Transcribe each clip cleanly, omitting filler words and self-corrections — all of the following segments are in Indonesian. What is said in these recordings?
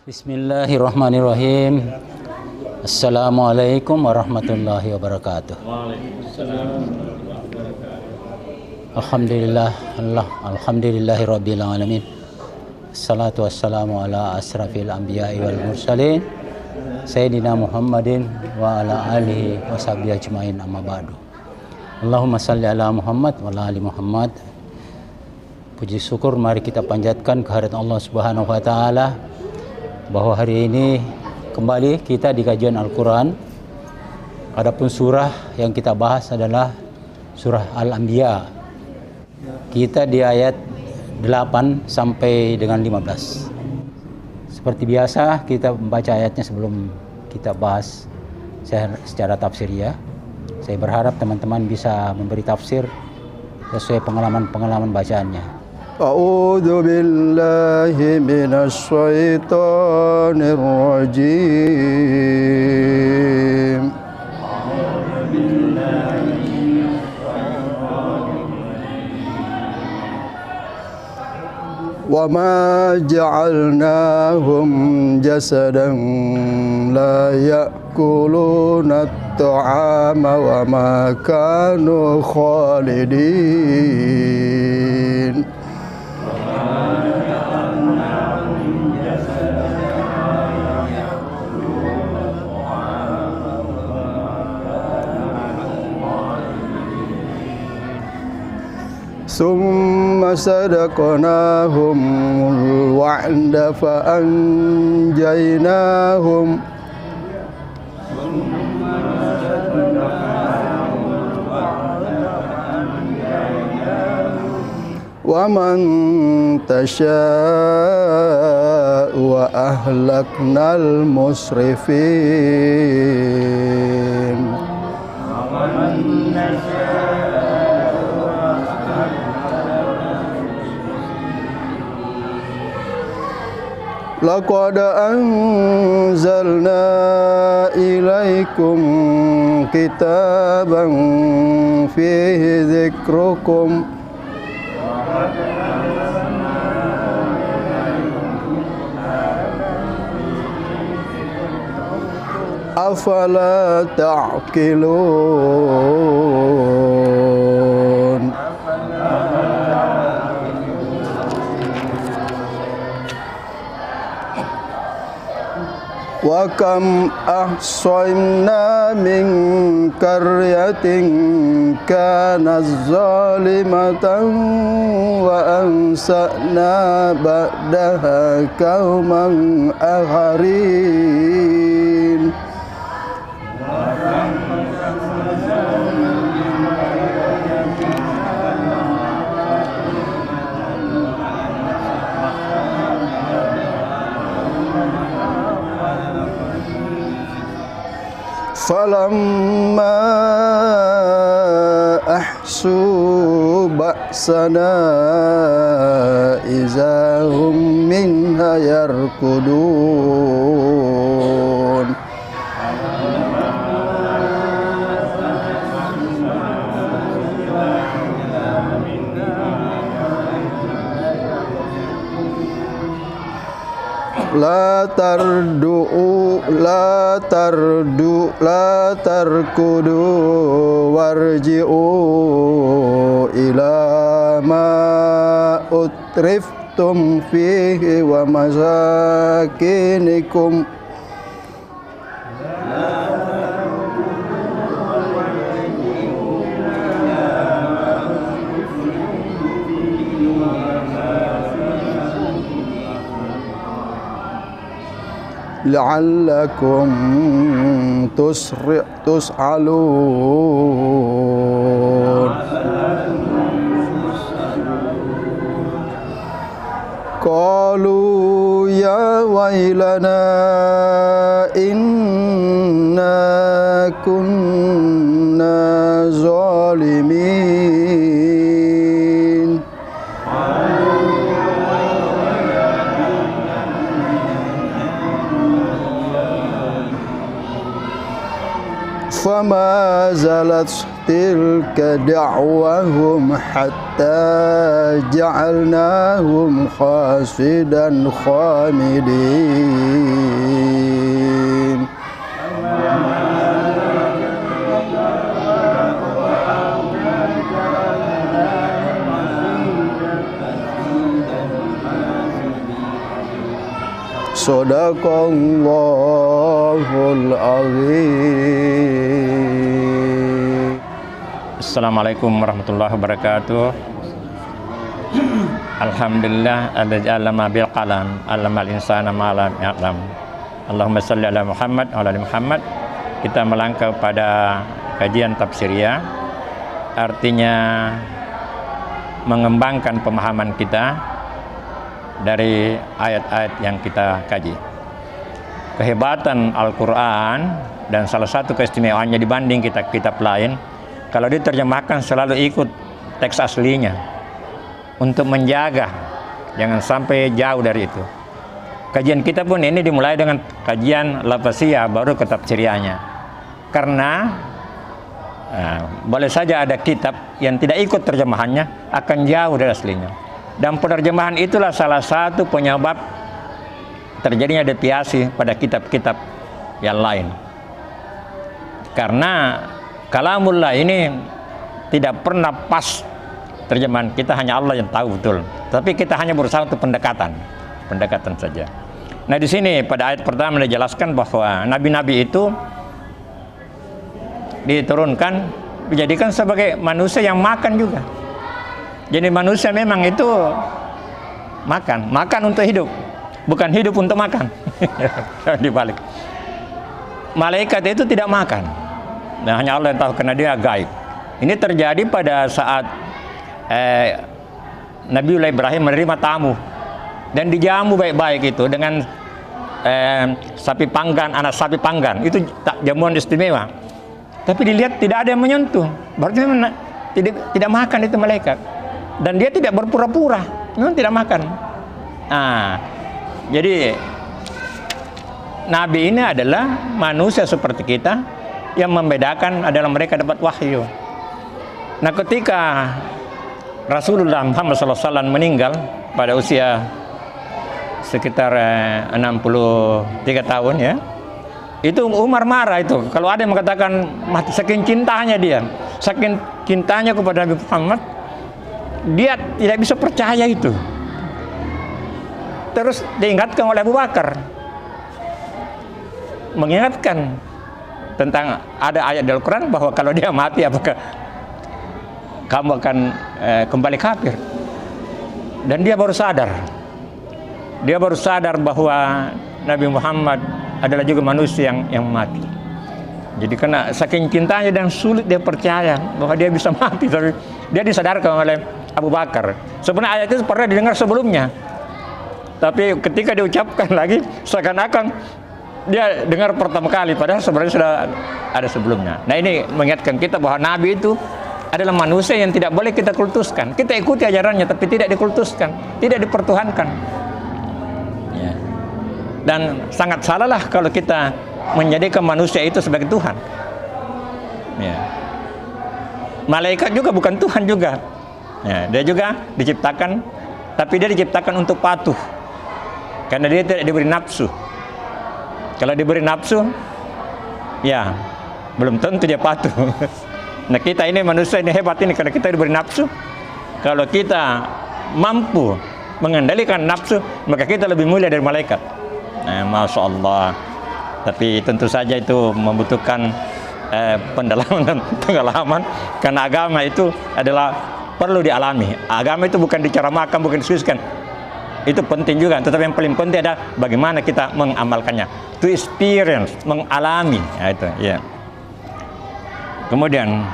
Bismillahirrahmanirrahim. Assalamualaikum warahmatullahi wabarakatuh. Alhamdulillahirabbil alamin. Assalatu wassalamu ala asrafil anbiya'i wal mursalin Sayyidina Muhammadin wa ala alihi wa sahbihi ajmain, amma ba'du. Allahumma salli ala Muhammad wa ala ali Muhammad. Puji syukur mari kita panjatkan kehadirat Allah Subhanahu wa taala bahwa hari ini kembali kita di kajian Al-Quran. Adapun surah yang kita bahas adalah surah Al-Anbiya. Kita di ayat 8 sampai dengan 15. Seperti biasa kita membaca ayatnya sebelum kita bahas secara tafsir ya. Saya berharap teman-teman bisa memberi tafsir sesuai pengalaman bacaannya. A'udzu billahi minasy syaithanir rajim. Wa ma ja'alnahum jasadan la ya'kuluna at-ta'ama wa ma kanu khalidin. ثم صدقناهم الوعد فأنجيناهم ومن تشاء وأهلكنا المسرفين. Laqad anzalna ilaikum kitaban fihi dzikrukum afala ta'qilun. Wa kam ahsayna min qaryatin kanat zalimatan wa ansa'na ba'daha qauman akharin. Falamma ahsu ba'sana iza hum minha yarkudun. La tarkudu warji'u ila ma utriftum fihi wa masakinikum la'allakum tus'alun. Qalu ya wailana inna kunna zalimin. Fama نزلت تلك دعوهم حتى جعلناهم خاسدا خامدين Sadaqallahul azim. Assalamualaikum warahmatullahi wabarakatuh. Alhamdulillah alladzi 'allama bil qalam 'allamal insana ma lam ya'lam. Allahumma shalli ala Muhammad wa ala ali Muhammad. Kita melangkah pada kajian tafsiriyah, artinya mengembangkan pemahaman kita dari ayat-ayat yang kita kaji. Kehebatan Al-Quran dan salah satu keistimewaannya dibanding kitab-kitab lain, kalau diterjemahkan selalu ikut teks aslinya untuk menjaga jangan sampai jauh dari itu. Kajian kita pun ini dimulai dengan kajian lafaziyah, baru ke tafsiriyahnya. Karena boleh saja ada kitab yang tidak ikut terjemahannya akan jauh dari aslinya. Dan penerjemahan itulah salah satu penyebab terjadinya deviasi pada kitab-kitab yang lain. Karena kalamullah ini tidak pernah pas terjemahan kita, hanya Allah yang tahu betul. Tapi kita hanya berusaha untuk pendekatan saja. Nah, di sini pada ayat pertama dijelaskan bahwa nabi-nabi itu diturunkan, dijadikan sebagai manusia yang makan juga. Jadi manusia memang itu makan untuk hidup, bukan hidup untuk makan. Dibalik. Malaikat itu tidak makan. Nah, hanya Allah yang tahu karena dia gaib. Ini terjadi pada saat Nabiullah Ibrahim menerima tamu dan dijamu baik-baik itu dengan sapi panggan, anak sapi panggan. Itu jamuan istimewa. Tapi dilihat tidak ada yang menyentuh. Berarti memang tidak makan itu malaikat. Dan dia tidak berpura-pura, memang tidak makan. Nah, jadi Nabi ini adalah manusia seperti kita, yang membedakan adalah mereka dapat wahyu. Nah, ketika Rasulullah Muhammad SAW meninggal pada usia sekitar 63 tahun ya, itu Umar marah itu. Kalau ada yang mengatakan mati, saking cintanya dia, saking cintanya kepada Nabi Muhammad, dia tidak bisa percaya itu. Terus diingatkan oleh Abu Bakar, mengingatkan tentang ada ayat di Al-Quran bahwa kalau dia mati apakah kamu akan kembali kafir. Dan dia baru sadar bahwa Nabi Muhammad adalah juga manusia yang mati. Jadi karena saking cintanya dan sulit dia percaya bahwa dia bisa mati, tapi dia disadarkan oleh Abu Bakar. Sebenarnya ayat itu pernah didengar sebelumnya, tapi ketika diucapkan lagi seakan-akan dia dengar pertama kali, padahal sebenarnya sudah ada sebelumnya. Nah, ini mengingatkan kita bahwa Nabi itu adalah manusia yang tidak boleh kita kultuskan. Kita ikuti ajarannya, tapi tidak dikultuskan, tidak dipertuhankan. Ya. Dan sangat salahlah kalau kita menjadikan manusia itu sebagai Tuhan. Ya. Malaikat juga bukan Tuhan juga. Ya, dia juga diciptakan, tapi dia diciptakan untuk patuh, karena dia tidak diberi nafsu. Kalau diberi nafsu, ya belum tentu dia patuh. Nah, kita ini manusia ini hebat ini karena kita diberi nafsu. Kalau kita mampu mengendalikan nafsu, maka kita lebih mulia dari malaikat. Nah, Masya Allah. Tapi tentu saja itu membutuhkan pendalaman dan pengalaman, karena agama itu adalah perlu dialami. Agama itu bukan diceramakan, bukan disuiskan. Itu penting juga, tetapi yang paling penting adalah bagaimana kita mengamalkannya. To experience, mengalami. Nah, itu, ya. Kemudian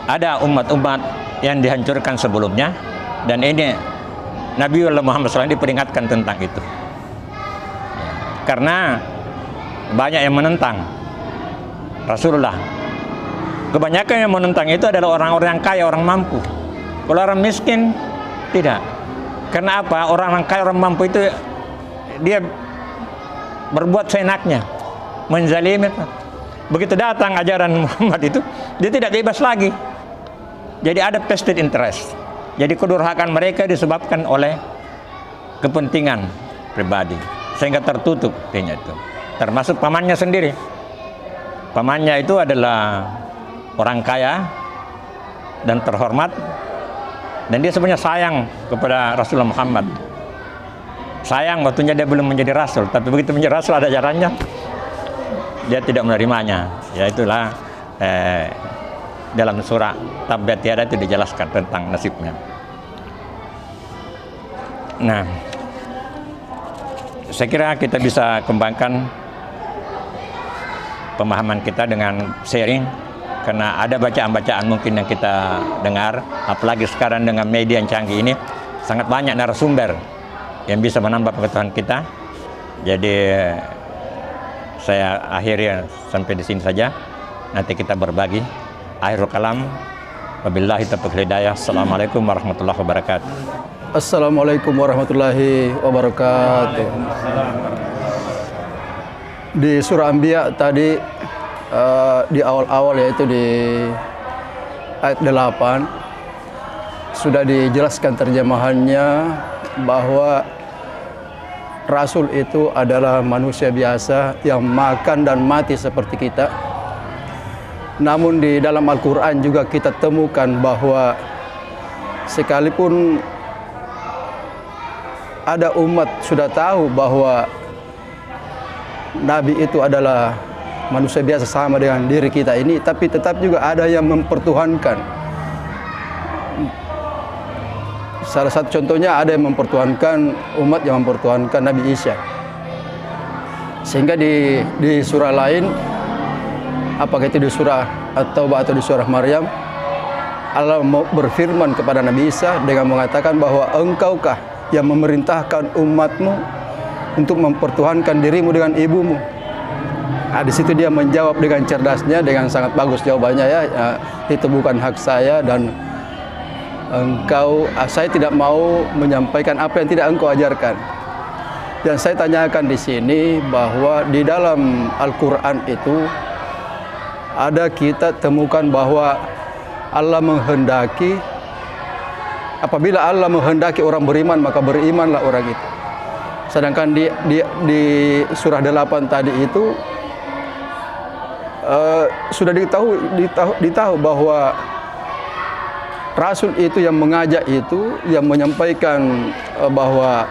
ada umat-umat yang dihancurkan sebelumnya, dan ini Nabiullah Muhammad SAW diperingatkan tentang itu. Karena banyak yang menentang Rasulullah. Kebanyakan yang menentang itu adalah orang-orang yang kaya, orang mampu. Kalau orang miskin, tidak. Karena apa? Orang kaya, orang mampu itu dia berbuat seenaknya, menzalimi. begitu datang ajaran Muhammad itu, dia tidak bebas lagi. Jadi ada vested interest. Jadi kedurhakaan mereka disebabkan oleh kepentingan pribadi, sehingga tertutup kayaknya itu. Termasuk pamannya sendiri. Pamannya itu adalah orang kaya dan terhormat, dan dia sebenarnya sayang kepada Rasulullah Muhammad. Sayang waktunya dia belum menjadi rasul, tapi begitu menjadi rasul ada ajarannya, dia tidak menerimanya. Ya itulah dalam surah Tabbat Yada itu dijelaskan tentang nasibnya. Nah, saya kira kita bisa kembangkan pemahaman kita dengan sharing, karena ada bacaan-bacaan mungkin yang kita dengar, apalagi sekarang dengan media yang canggih ini, sangat banyak narasumber yang bisa menambah pengetahuan kita. Jadi saya akhiri sampai di sini saja. Nanti kita berbagi. Akhirul kalam. Wabillahi taufiq hidayah. Assalamualaikum warahmatullahi wabarakatuh. Assalamualaikum warahmatullahi wabarakatuh. Di surah Anbiya tadi di awal-awal, yaitu di ayat 8 sudah dijelaskan terjemahannya bahwa Rasul itu adalah manusia biasa yang makan dan mati seperti kita. Namun di dalam Al-Quran juga kita temukan bahwa sekalipun ada umat sudah tahu bahwa Nabi itu adalah manusia biasa sama dengan diri kita ini, tapi tetap juga ada yang mempertuhankan. Salah satu contohnya ada yang mempertuhankan, umat yang mempertuhankan Nabi Isa. Sehingga di surah lain, apakah itu di surah At-Taubah atau di surah Maryam, Allah berfirman kepada Nabi Isa dengan mengatakan bahwa engkaukah yang memerintahkan umatmu untuk mempertuhankan dirimu dengan ibumu. Nah, di situ dia menjawab dengan cerdasnya, dengan sangat bagus jawabannya, ya, itu bukan hak saya, dan saya tidak mau menyampaikan apa yang tidak engkau ajarkan. Dan saya tanyakan di sini bahwa di dalam Al-Quran itu ada kita temukan bahwa Allah menghendaki, apabila Allah menghendaki orang beriman, maka berimanlah orang itu. Sedangkan di surah 8 tadi itu sudah ditahu bahwa Rasul itu yang mengajak itu, yang menyampaikan bahwa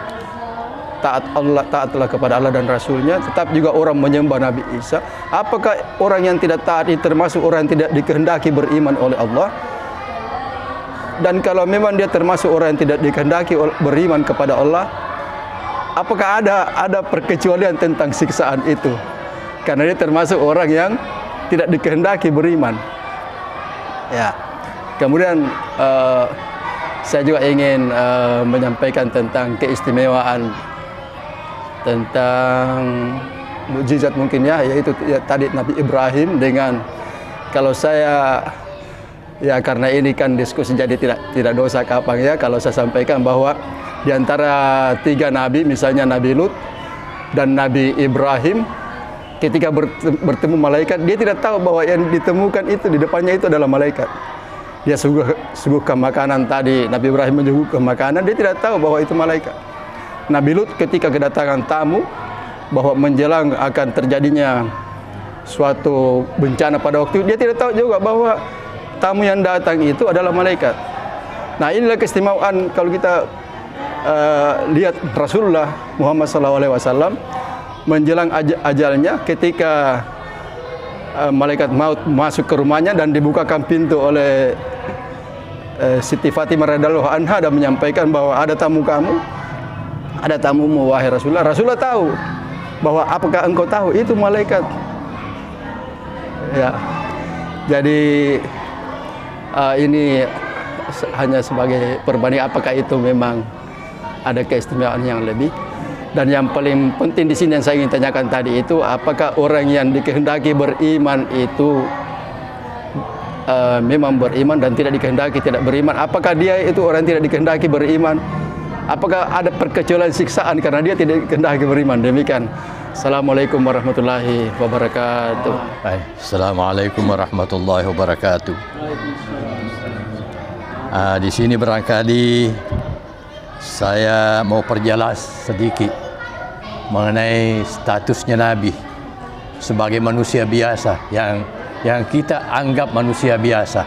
taatlah kepada Allah dan Rasulnya, tetap juga orang menyembah Nabi Isa. Apakah orang yang tidak taat itu termasuk orang yang tidak dikehendaki beriman oleh Allah? Dan kalau memang dia termasuk orang yang tidak dikehendaki beriman kepada Allah, apakah ada perkecualian tentang siksaan itu? Karena dia termasuk orang yang tidak dikehendaki beriman. Ya. Kemudian saya juga ingin menyampaikan tentang keistimewaan, tentang mukjizat mungkin ya, yaitu ya, tadi Nabi Ibrahim dengan, kalau saya ya karena ini kan diskusi jadi tidak dosa kapan ya kalau saya sampaikan bahwa di antara 3 nabi, misalnya Nabi Lut dan Nabi Ibrahim, ketika bertemu malaikat, dia tidak tahu bahwa yang ditemukan itu di depannya itu adalah malaikat. Dia suguhkan makanan tadi, Nabi Ibrahim menyuguhkan makanan, dia tidak tahu bahwa itu malaikat. Nabi Lut ketika kedatangan tamu, bahwa menjelang akan terjadinya suatu bencana pada waktu itu, dia tidak tahu juga bahwa tamu yang datang itu adalah malaikat. Nah, inilah keistimewaan kalau kita lihat Rasulullah Muhammad SAW menjelang ajalnya, ketika malaikat maut masuk ke rumahnya dan dibukakan pintu oleh Siti Fatimah radhiyallahu anha dan menyampaikan bahwa ada tamu kamu, ada tamumu wahai Rasulullah. Rasulullah tahu bahwa apakah engkau tahu itu malaikat. Ya, jadi ini hanya sebagai perbandingan apakah itu memang ada keistimewaan yang lebih. Dan yang paling penting di sini yang saya ingin tanyakan tadi itu, apakah orang yang dikehendaki beriman itu memang beriman dan tidak dikehendaki tidak beriman? Apakah dia itu orang yang tidak dikehendaki beriman? Apakah ada perkecualian siksaan karena dia tidak dikehendaki beriman? Demikian Assalamualaikum warahmatullahi wabarakatuh. Baik. Assalamualaikum warahmatullahi wabarakatuh. Di sini barangkali saya mau perjelas sedikit mengenai statusnya Nabi sebagai manusia biasa yang kita anggap manusia biasa.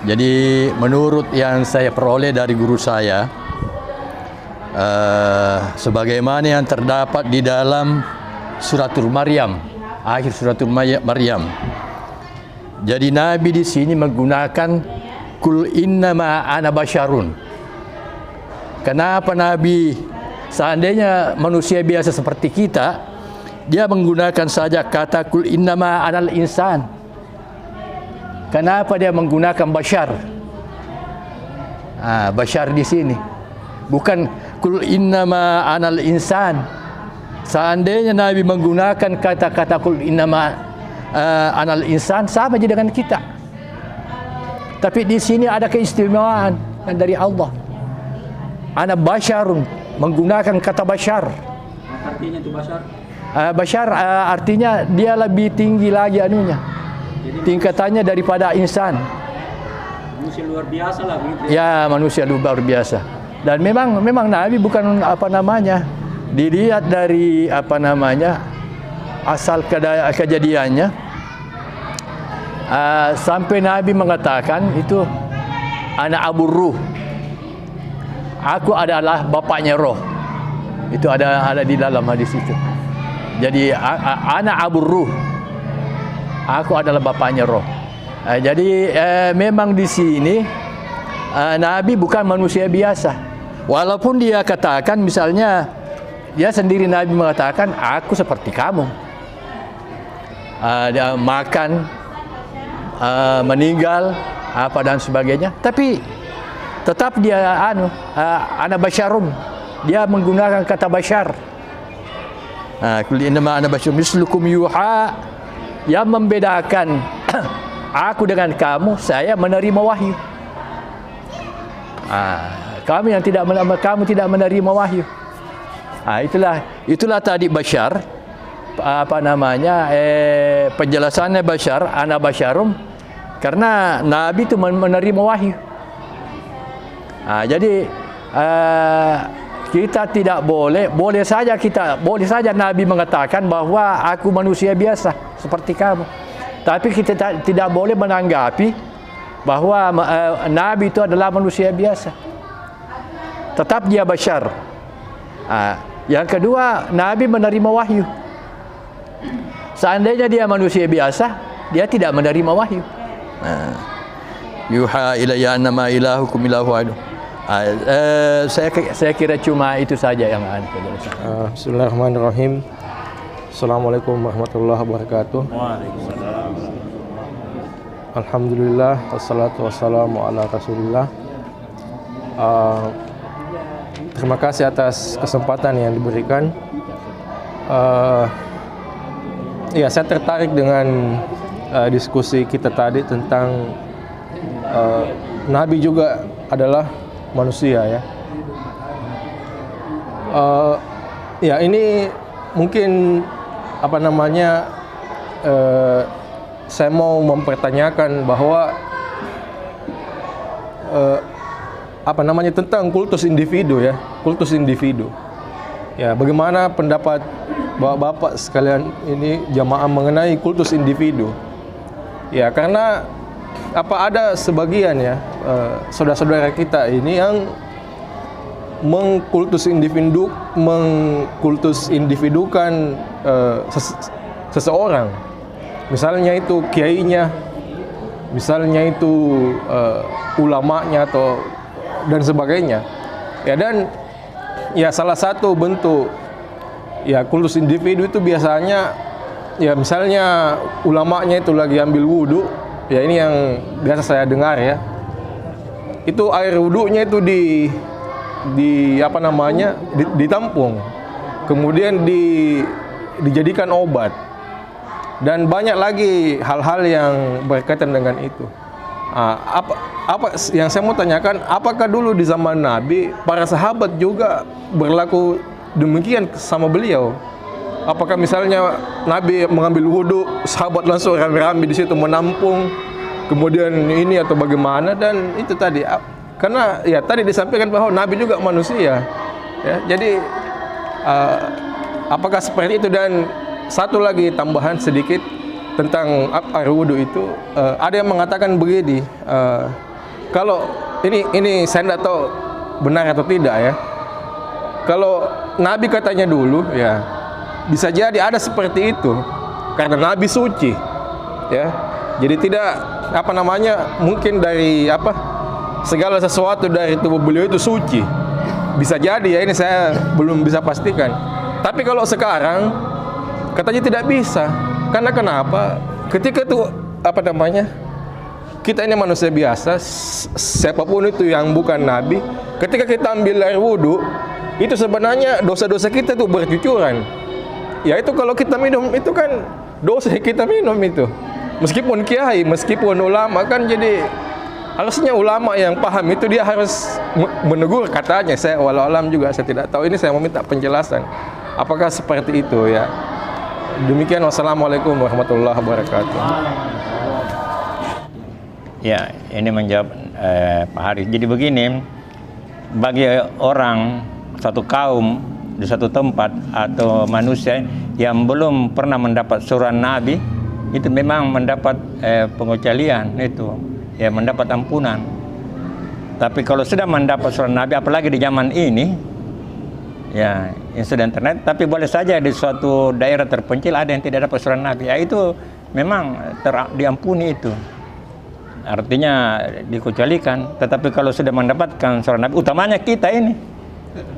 Jadi menurut yang saya peroleh dari guru saya, sebagaimana yang terdapat di dalam suratul Maryam, akhir suratul Maryam. Jadi Nabi di sini menggunakan kul innama ana basyarun. Kenapa Nabi seandainya manusia biasa seperti kita, dia menggunakan saja kata kul innama anal insan. Kenapa dia menggunakan basyar? Basyar di sini bukan kul innama anal insan. Seandainya Nabi menggunakan kata-kata kul innama anal insan, sama saja dengan kita. Tapi di sini ada keistimewaan dari Allah. Ana basyarun, menggunakan kata basyar. Artinya itu basyar? Basyar artinya dia lebih tinggi lagi anunya. Jadi tingkatannya daripada insan. Manusia luar biasa lah begitu. Ya, manusia luar biasa. Dan memang Nabi bukan dilihat dari asal kejadiannya, sampai Nabi mengatakan itu ana abur ruh, aku adalah bapaknya roh. Itu ada di dalam hadis itu. Jadi ana abur ruh, aku adalah bapaknya roh. Jadi memang di sini Nabi bukan manusia biasa. Walaupun dia katakan misalnya, dia sendiri Nabi mengatakan aku seperti kamu. Dia makan, meninggal, apa dan sebagainya. Tapi tetap dia ana basyarun. Dia menggunakan kata basyar. Kul innama ana basyarun mislukum yuha. Yang membedakan aku dengan kamu, saya menerima wahyu. Kamu tidak menerima wahyu. Itulah tadi basyar, penjelasannya basyar, ana basyarum, karena Nabi itu menerima wahyu. Jadi kita tidak boleh saja Nabi mengatakan bahwa aku manusia biasa seperti kamu. Tapi kita tidak boleh menanggapi bahwa Nabi itu adalah manusia biasa. Tetap dia basyar. Yang kedua, Nabi menerima wahyu. Seandainya dia manusia biasa, dia tidak menerima wahyu. Yuha ilayya annama ilahukum ilahu wahid. Saya kira cuma itu saja yang ada. Bismillahirrahmanirrahim. Assalamualaikum warahmatullahi wabarakatuh. Waalaikumsalam. Alhamdulillah, wassalatu wassalamu ala rasulillah. Terima kasih atas kesempatan yang diberikan. Saya tertarik dengan diskusi kita tadi tentang Nabi juga adalah manusia, ya. Ini mungkin saya mau mempertanyakan bahwa tentang kultus individu, ya, kultus individu. Ya, bagaimana pendapat Bapak sekalian ini jamaah mengenai kultus individu? Ya, karena ada sebagian saudara-saudara kita ini yang mengkultus individukan seseorang. Misalnya itu kiainya, misalnya itu ulamanya dan sebagainya. Ya, dan salah satu bentuk kultus individu itu biasanya misalnya ulamanya itu lagi ambil wudhu. Ya, ini yang biasa saya dengar, ya. Itu air wudhunya itu ditampung, kemudian dijadikan obat, dan banyak lagi hal-hal yang berkaitan dengan itu. Apa yang saya mau tanyakan, apakah dulu di zaman Nabi para sahabat juga berlaku demikian sama beliau? Apakah misalnya Nabi mengambil wudhu, sahabat langsung rame-rame di situ menampung, kemudian ini atau bagaimana? Dan itu tadi, karena ya tadi disampaikan bahwa Nabi juga manusia, ya. Jadi apakah seperti itu? Dan satu lagi tambahan sedikit tentang air wudhu itu, ada yang mengatakan begini, kalau ini saya tidak tahu benar atau tidak ya. Kalau Nabi katanya dulu, ya bisa jadi ada seperti itu karena Nabi suci, ya. Jadi tidak mungkin dari segala sesuatu dari tubuh beliau itu suci. Bisa jadi ya, ini saya belum bisa pastikan. Tapi kalau sekarang katanya tidak bisa. Karena kenapa? Ketika itu kita ini manusia biasa, siapapun itu yang bukan Nabi, ketika kita ambil air wudhu, itu sebenarnya dosa-dosa kita itu bercucuran. Ya itu kalau kita minum itu kan dosa kita minum itu. Meskipun kiai, meskipun ulama kan, jadi harusnya ulama yang paham itu dia harus menegur katanya. Saya walau alam juga saya tidak tahu, ini saya meminta penjelasan. Apakah seperti itu ya? Demikian, wassalamualaikum warahmatullahi wabarakatuh. Ya, ini menjawab Pak Haris. Jadi begini, bagi orang satu kaum di satu tempat atau manusia yang belum pernah mendapat surah Nabi, itu memang mendapat pengecualian, itu ya, mendapat ampunan. Tapi kalau sudah mendapat surah Nabi, apalagi di zaman ini ya, yang sudah internet, tapi boleh saja di suatu daerah terpencil ada yang tidak dapat surah Nabi, ya itu memang diampuni, itu artinya dikecualikan. Tetapi kalau sudah mendapatkan surah Nabi, utamanya kita ini,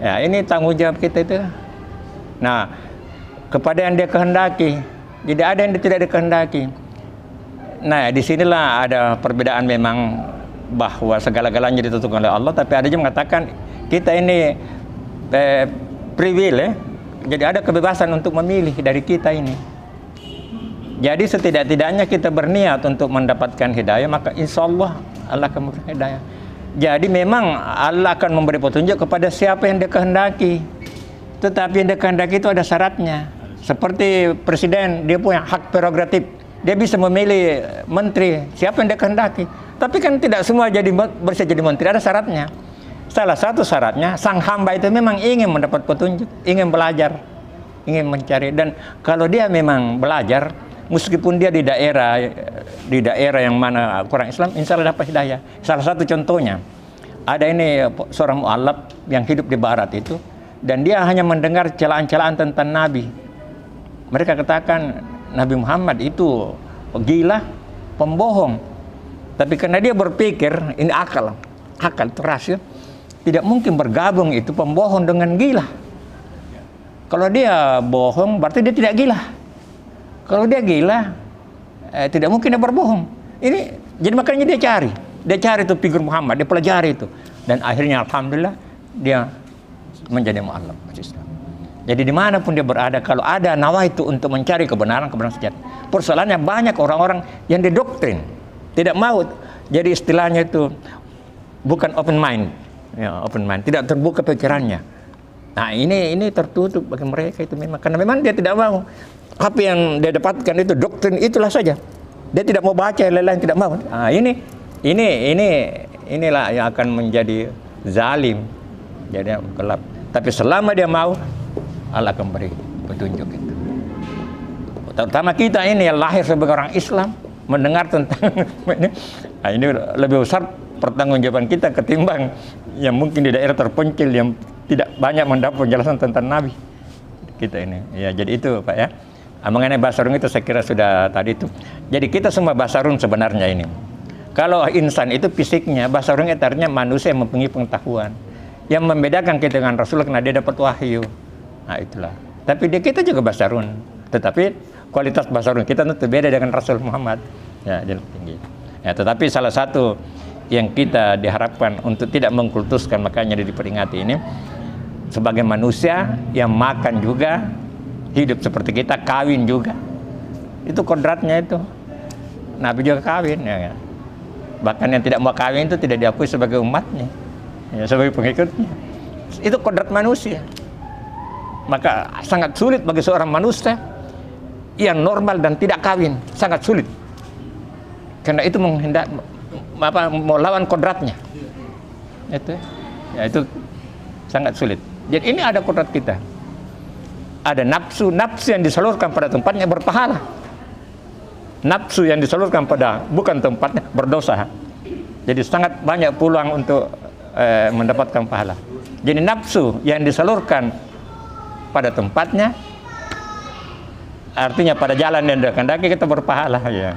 ya ini tanggung jawab kita itu. Nah, kepada yang dia kehendaki, jadi ada yang dia tidak dikehendaki. Nah, disinilah ada perbedaan memang, bahwa segala-galanya ditentukan oleh Allah, tapi ada yang mengatakan kita ini privilege, jadi ada kebebasan untuk memilih dari kita ini. Jadi setidak-tidaknya kita berniat untuk mendapatkan hidayah, maka insya Allah Allah akan memberi hidayah. Jadi memang Allah akan memberi petunjuk kepada siapa yang dia kehendaki. Tetapi yang dia kehendaki itu ada syaratnya. Seperti presiden, dia punya hak prerogatif, dia bisa memilih menteri siapa yang dia kehendaki. Tapi kan tidak semua bisa jadi menteri, ada syaratnya. Salah satu syaratnya, sang hamba itu memang ingin mendapat petunjuk, ingin belajar, ingin mencari. Dan kalau dia memang belajar, meskipun dia di daerah yang mana kurang Islam, insya Allah dapat hidayah. Salah satu contohnya, ada ini seorang mu'alaf yang hidup di barat itu, dan dia hanya mendengar celaan-celaan tentang Nabi. Mereka katakan Nabi Muhammad itu gila, pembohong. Tapi karena dia berpikir, ini akal terasa, tidak mungkin bergabung itu pembohong dengan gila. Kalau dia bohong, berarti dia tidak gila. Kalau dia gila, tidak mungkin dia berbohong. Ini, jadi makanya dia cari itu figur Muhammad, dia pelajari itu, dan akhirnya alhamdulillah dia menjadi mu'alaf Islam. Jadi dimanapun dia berada, kalau ada nawaitu untuk mencari kebenaran sejati. Persoalannya banyak orang-orang yang didoktrin, tidak mau. Jadi istilahnya itu bukan open mind, ya, open mind, tidak terbuka pikirannya. Nah ini tertutup bagi mereka itu memang, karena memang dia tidak mau. Apa yang dia dapatkan itu doktrin itulah saja. Dia tidak mau baca, lain-lain tidak mau. Nah, inilah yang akan menjadi zalim, jadi gelap. Tapi selama dia mau, Allah akan beri petunjuk itu. Terutama kita ini yang lahir sebagai orang Islam, mendengar tentang ini, nah ini lebih besar pertanggungjawaban kita ketimbang yang mungkin di daerah terpencil yang tidak banyak mendapat penjelasan tentang Nabi. Kita ini, ya jadi itu Pak ya. Mengenai basarun itu saya kira sudah tadi itu. Jadi kita semua basarun sebenarnya ini. Kalau insan itu fisiknya, basarun itu artinya manusia yang mempunyai pengetahuan. Yang membedakan kita dengan Rasulullah karena dia dapat wahyu. Nah itulah. Tapi kita juga basarun. Tetapi kualitas basarun kita tentu beda dengan Rasul Muhammad. Ya, dia lebih tinggi. Ya, tetapi salah satu yang kita diharapkan untuk tidak mengkultuskan, makanya diperingati ini, sebagai manusia yang makan juga, hidup seperti kita, kawin juga. Itu kodratnya itu. Nabi juga kawin. Ya. Bahkan yang tidak mau kawin itu tidak diakui sebagai umatnya, ya, sebagai pengikutnya. Itu kodrat manusia. Maka sangat sulit bagi seorang manusia yang normal dan tidak kawin, sangat sulit. Karena itu mau lawan kodratnya. Itu sangat sulit. Jadi ini ada kodrat kita. Ada nafsu yang disalurkan pada tempatnya berpahala. Nafsu yang disalurkan pada bukan tempatnya berdosa. Jadi sangat banyak peluang untuk mendapatkan pahala. Jadi nafsu yang disalurkan pada tempatnya, artinya pada jalan yang dikehendaki kita berpahala ya.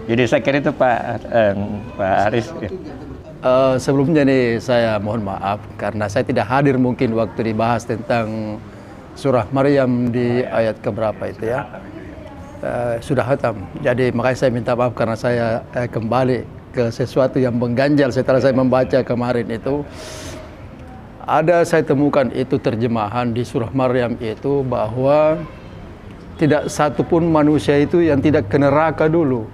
Jadi saya kira itu Pak Aris. Ya. Sebelumnya nih saya mohon maaf karena saya tidak hadir mungkin waktu dibahas tentang surah Maryam di ayat keberapa itu ya. Sudah khatam. Jadi makanya saya minta maaf karena saya kembali ke sesuatu yang mengganjal setelah saya membaca kemarin itu. Ada saya temukan itu terjemahan di surah Maryam itu bahwa tidak satu pun manusia itu yang tidak ke neraka dulu.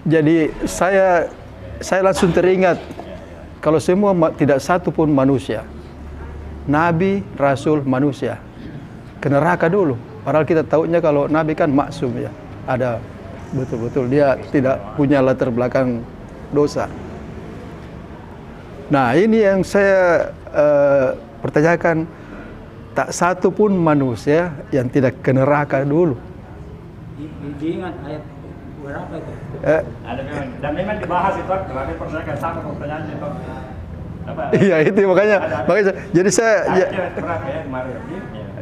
Jadi saya langsung teringat kalau semua tidak satu pun manusia, nabi, rasul, manusia ke neraka dulu. Padahal kita tahunya kalau nabi kan maksum ya, ada betul-betul dia tidak punya latar belakang dosa. Nah ini yang saya pertanyakan, tak satu pun manusia yang tidak ke neraka dulu. Diingat ayat berapa itu? Ada memang, dan memang dibahas itu waktu pertanyaan sama pertanyaan itu. Iya itu makanya jadi saya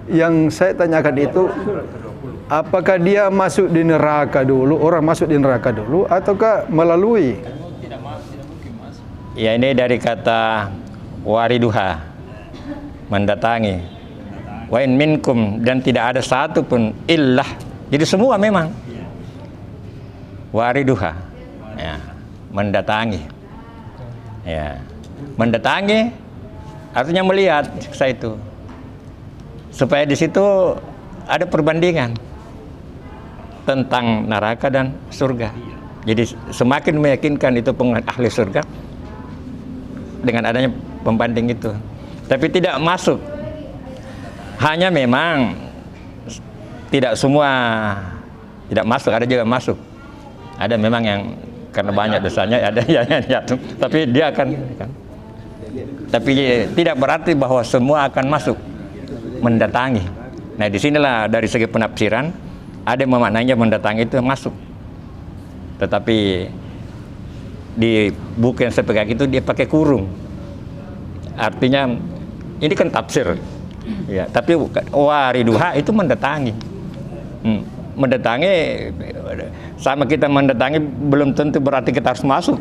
yang saya tanyakan itu apakah dia masuk di neraka dulu, orang masuk di neraka dulu ataukah melalui? Ya ini dari kata wariduha, mendatangi. Wa in minkum, dan tidak ada satu pun illah. Jadi semua memang wariduha, ya, mendatangi. Ya, mendatangi artinya melihat siksa itu. Supaya di situ ada perbandingan tentang neraka dan surga. Jadi semakin meyakinkan itu ahli surga dengan adanya pembanding itu. Tapi tidak masuk. Hanya memang tidak semua tidak masuk, ada juga masuk. Ada memang yang karena banyak dosanya ada yang jatuh, tapi dia akan kan. Tapi tidak berarti bahwa semua akan masuk mendatangi. Nah, disinilah dari segi penafsiran ada yang memaknainya mendatangi itu masuk. Tetapi di buku yang saya pegang itu dia pakai kurung. Artinya ini kan tafsir. Ya, tapi wariduha itu mendatangi. Mendatangi sama kita mendatangi belum tentu berarti kita harus masuk.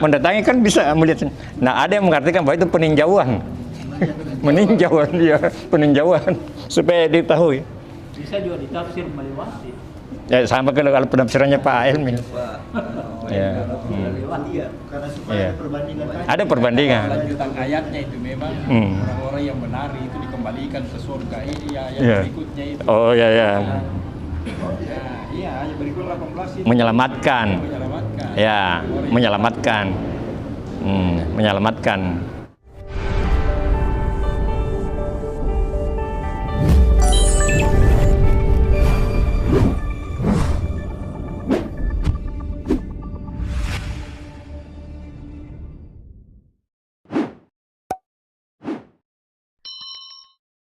Mendatangi kan bisa melihat. Nah, ada yang mengartikan bahwa itu peninjauan. Meninjauan dia, peninjauan supaya diketahui. Bisa juga ditafsir melewati. Ya sama kalau penafsirannya Pak Helmi. Ya. Karena supaya perbandingan ada perbandingan. lanjutan ayatnya itu memang orang-orang yang menari itu dikembalikan ke surga ini ya yang berikutnya itu. Oh ya. Ya, iya, yang berikut 18 itu Menyelamatkan. menyelamatkan. Ya, menyelamatkan. Menyelamatkan.